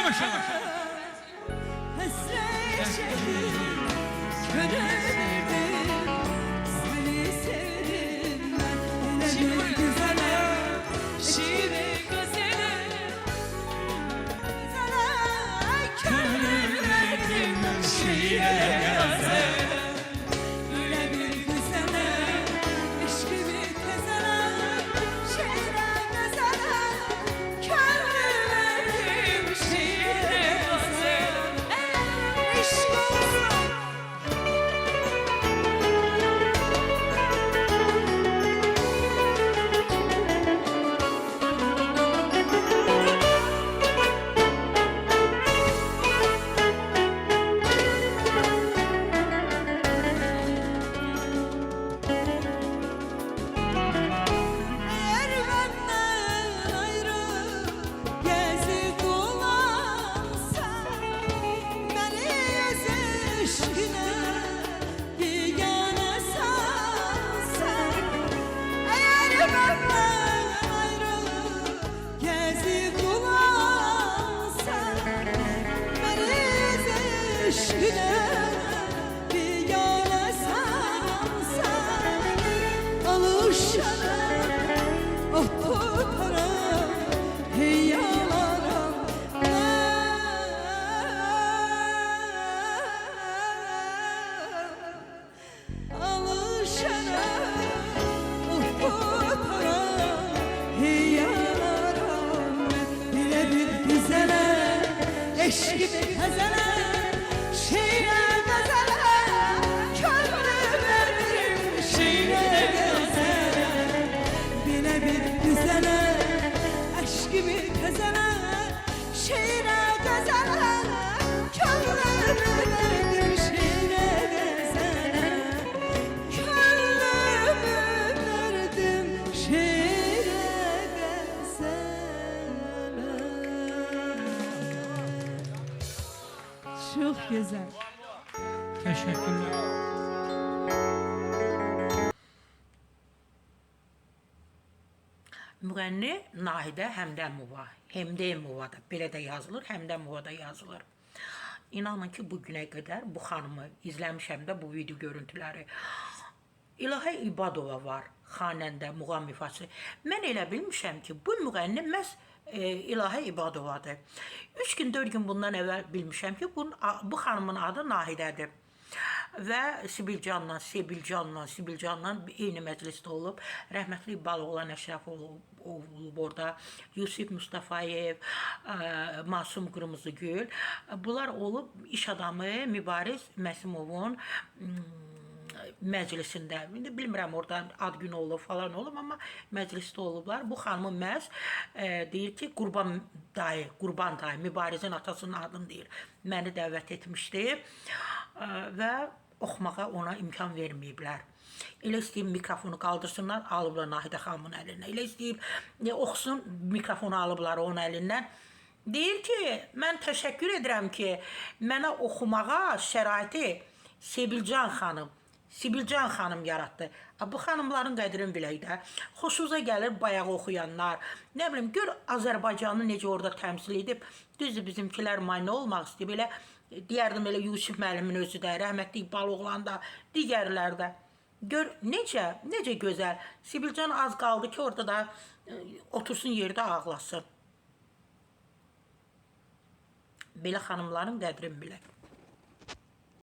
yavaş yavaş. Hasret çektim, köledim, seni sevdim ben. Şive güzele, şive güzele, sana köle verdim, şive güzele. Öyle bir güzele, eşkimi tezele, şive güzele, köle verdim, şive güzele. Aşk olsun. Eğer benden ayrı gezip dolansan, beni yüz aşkına bigane sansan. Eğer benden ayrı gezip dolansan, beni yüz aşkına bigane sansan. Alışana oh tutara hey yalara alışana oh tutara hey yalara bile bir güzele eşkimi tezele şiire gazele kömrü veririm şiire gazele bile bir güzele eşkimi tezele şiire gazele kömrü veririm şiire gazele kömrü verdim şiire gazele. Çok güzel. Teşekkürler. Müğənni Nahidə Həmdəmova, Həmdəmova da belə də yazılır, Həmdəmova da yazılır. İnanın ki, bu günə qədər bu xanımı izləmişəm də bu video görüntüləri. İlahə İbadova var, xanəndə, muğam ifaçı. Mən elə bilmişəm ki, bu müğənni məhz İlahə İbadovadır. 3 gün, 4 gün bundan əvvəl bilmişəm ki, bu xanımın adı Nahidədir. Və Sibilcanla eyni məclisdə olub. Rəhmətli Baloğlan Əşrəfoğlu olub orada. Yusif Mustafayev, Masum Qırmızıgül. Bunlar olub iş adamı Mübariz Məsimovun məclisində. İndi bilmirəm orada ad günü olub falan olub, amma məclisdə olublar. Bu xanımı məhz deyir ki, Qurban dayı, Mübarizin atasının adını deyir. Məni dəvət etmişdi və oxumağa ona imkan verməyiblər. Elə istəyib mikrofonu qaldırsınlar, alıblar Nahidə xanımın əlindən. Elə istəyib oxusun, mikrofonu alıblar onun əlindən. Deyir ki, mən təşəkkür edirəm ki, mənə oxumağa şəraiti Sibilcan xanım yaratdı. Bu xanımların qədrini bilək də. Xoşunuza gəlir bayağı oxuyanlar. Nə bilim, gör Azərbaycanı necə orada təmsil edib. Düzdür, bizimkilər mayna olmaq istəyib. Elə deyərdim, elə Yusuf müəllimin özü də, rəhmətli Baloğlan da, digərlər də. Gör, necə gözəl. Sibilcan az qaldı ki, orada da otursun yerdə ağlasın. Belə xanımların qədrini bilək.